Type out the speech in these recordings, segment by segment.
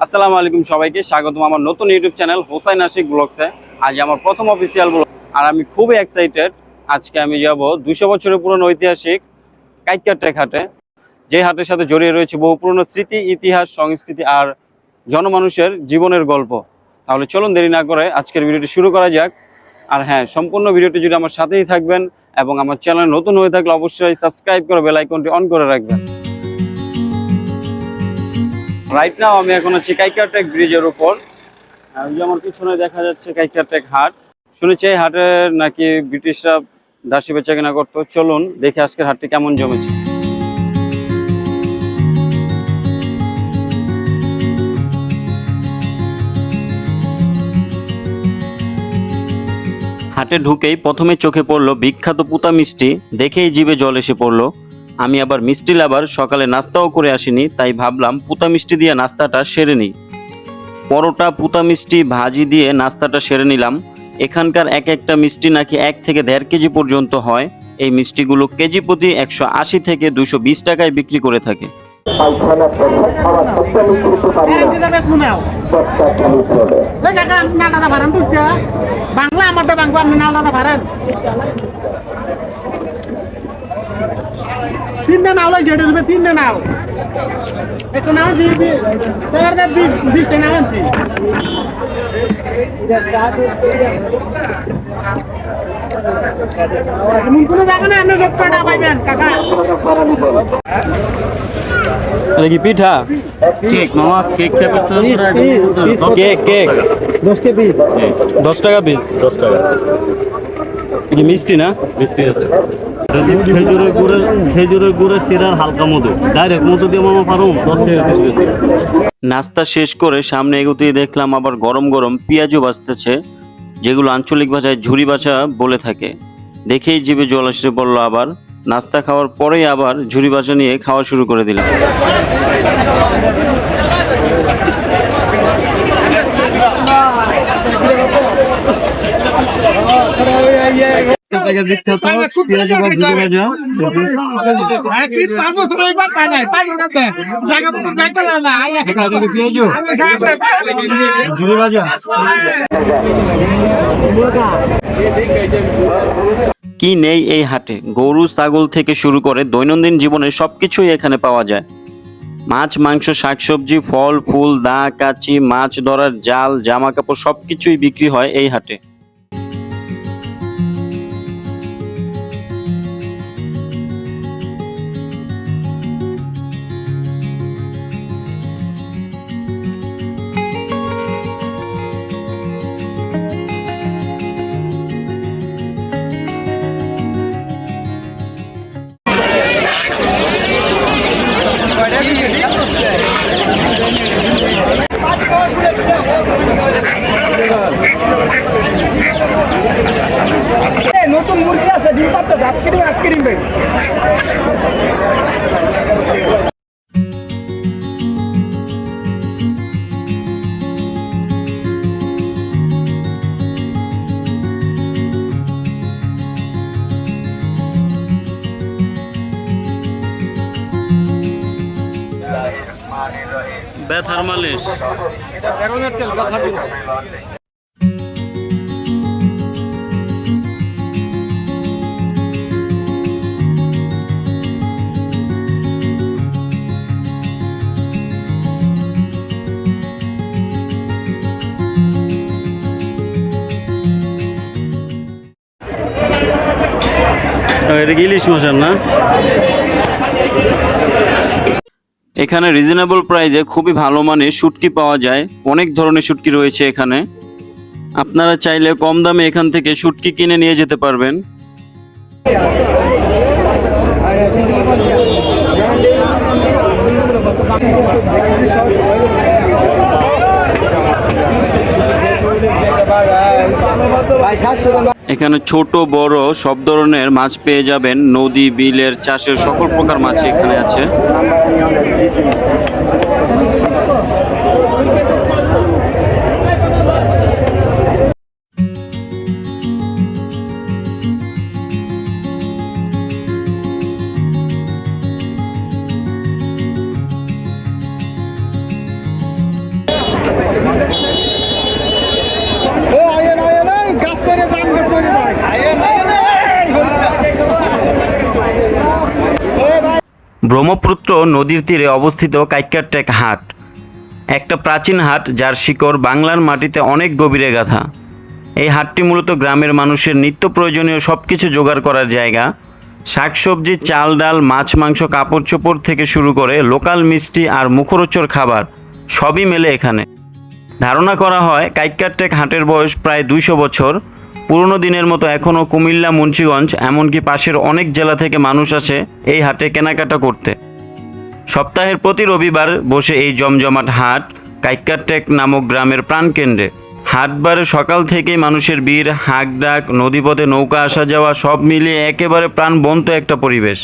আসসালামু আলাইকুম সবাইকে স্বাগতম আমার নতুন ইউটিউব চ্যানেল হোসাইন আশিক ব্লগসে। আজ আমার প্রথম অফিসিয়াল ব্লগ আর আমি খুবই এক্সাইটেড। আজকে আমি যাব 200 বছরের পুরনো ঐতিহাসিক কাইটকাটেক হাটে, যে হাটের সাথে জড়িয়ে রয়েছে বহু পুরনো স্মৃতি, ইতিহাস, সংস্কৃতি আর জনমানুষের জীবনের গল্প। তাহলে চলুন দেরি না করে আজকের ভিডিওটি শুরু করা যাক। আর হ্যাঁ, সম্পূর্ণ ভিডিওটি যদি আমার সাথেই থাকবেন এবং আমার চ্যানেল নতুন হয়ে থাকলে অবশ্যই সাবস্ক্রাইব করে বেল আইকনটি অন করে রাখবেন। রাইট নাও আমি এখন আছি কাইটকাটেক ব্রিজের উপর। যেমন পিছনে দেখা যাচ্ছে কাইটকাটেক হাট। শুনেছি এই হাটে নাকি ব্রিটিশরা দাসী বেচা কেনা করতো। চলুন দেখে আজকের হাটটি কেমন জমেছে। হাটে ঢুকেই প্রথমে চোখে পড়লো বিখ্যাত পুতা মিষ্টি। দেখেই জিভে জল এসে পড়লো। আমি আবার মিষ্টি লাভার, সকালে নাস্তাও করে আসিনি, তাই ভাবলাম পুতা মিষ্টি দিয়ে নাস্তাটা সেরে নিই। পরোটা, পুতা মিষ্টি, ভাজি দিয়ে নাস্তাটা সেরে নিলাম। এখানকার এক একটা মিষ্টি নাকি 1 থেকে 1.5 কেজি পর্যন্ত হয়। এই মিষ্টিগুলো কেজি প্রতি 180 থেকে 220 টাকায় বিক্রি করে থাকে। তিনটা নাও লাগে যেটা তিনটা নাও একটা নাও জি 20টা নাও আনছি। কোনো জায়গা না আপনি লোক পাঠা পাইবেন কাকা। কি পিঠা? কেক মামা, কেক কেক কেক কেক 10 কে পিস, 10 টাকা পিস। 10 টাকা। কি মিষ্টি না? মিষ্টি আছে। খেজুরের গুড়ের সিরার হালকা মধু, ডাইরেক্ট মধু দিয়ে মামা পারো 10 টাকা পিস। নাস্তা শেষ করে সামনে এগোতেই দেখলাম আবার গরম গরম পেঁয়াজও বাজতেছে, যেগুলো আঞ্চলিক ভাষায় ঝুরি বাছা বলে থাকে। দেখেই জিভে জল এসে পড়লো। আবার নাস্তা খাওয়ার পরেই আবার ঝুরি বাছা নিয়ে খাওয়া শুরু করে দিলাম। কি নেই এই হাটে? গরু, ছাগল থেকে শুরু করে দৈনন্দিন জীবনের সবকিছুই এখানে পাওয়া যায়। মাছ, মাংস, শাকসবজি, ফল, ফুল, দা, কাচি, মাছ ধরার জাল, জামা কাপড় সবকিছুই বিক্রি হয় এই হাটে। নতুন মুরগি আছে, ডিম পারতেছে, আইসক্রিম ভাই। ব্যথার মালিশ। এটা কি ইলিশ মাছের না? এখানে রিজনেবল প্রাইসে খুবই ভালো মানের শুটকি পাওয়া যায়। অনেক ধরনের শুটকি রয়েছে এখানে। আপনারা চাইলে কম দামে এখান থেকে শুটকি কিনে নিয়ে যেতে পারবেন। এখানে ছোট বড় সব ধরনের মাছ পেয়ে যাবেন। নদী বিলের চাষের সকল প্রকার মাছ এখানে আছে। ব্রহ্মপুত্র নদীর তীরে অবস্থিত কাইক্কারটেক হাট একটা প্রাচীন হাট, যার শিকড় বাংলার মাটিতে অনেক গভীরে গাঁথা। এই হাটটি মূলত গ্রামের মানুষের নিত্য প্রয়োজনীয় সব কিছু জোগাড় করার জায়গা। শাকসবজি, চাল ডাল, মাছ মাংস, কাপড় চোপড় থেকে শুরু করে লোকাল মিষ্টি আর মুখরোচক খাবার সবই মেলে এখানে। ধারণা করা হয় কাইক্কারটেক হাটের বয়স প্রায় 200 বছর। পুরনো দিনের মতো এখনও কুমিল্লা, মুন্সিগঞ্জ এমনকি পাশের অনেক জেলা থেকে মানুষ আসে এই হাটে কেনাকাটা করতে। সপ্তাহের প্রতি রবিবার বসে এই জমজমাট হাট কাইক্কারটেক নামক গ্রামের প্রাণকেন্দ্রে। হাটবারে সকাল থেকেই মানুষের ভিড়, হাঁক ডাক, নদীপথে নৌকা আসা যাওয়া সব মিলিয়ে একেবারে প্রাণবন্ত একটা পরিবেশ।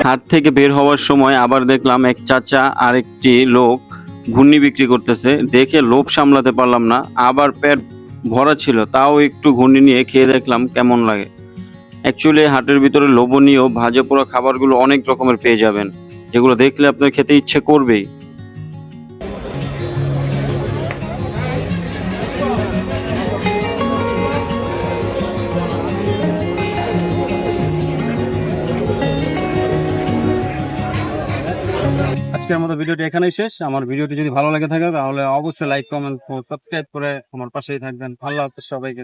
হাট থেকে বের হওয়ার সময় আবার দেখলাম এক চাচা আর একটি লোক ঘুগনি বিক্রি করতেছে। দেখে লোভ সামলাতে পারলাম না, আবার পেট ভরা ছিল তাও একটু ঘুগনি নিয়ে খেয়ে দেখলাম কেমন লাগে। অ্যাকচুয়ালি হাটের ভিতরে লোভনীয় ভাজা পোড়া খাবারগুলো অনেক রকমের পেয়ে যাবেন, যেগুলো দেখলে আপনার খেতে ইচ্ছে করবেই। আজকের মতো ভিডিওটি এখানেই শেষ। আমার ভিডিওটি যদি ভালো লাগে থাকে তাহলে অবশ্যই লাইক, কমেন্ট ও সাবস্ক্রাইব করে আমার পাশেই থাকবেন। আল্লাহ হাফেজ সবাইকে।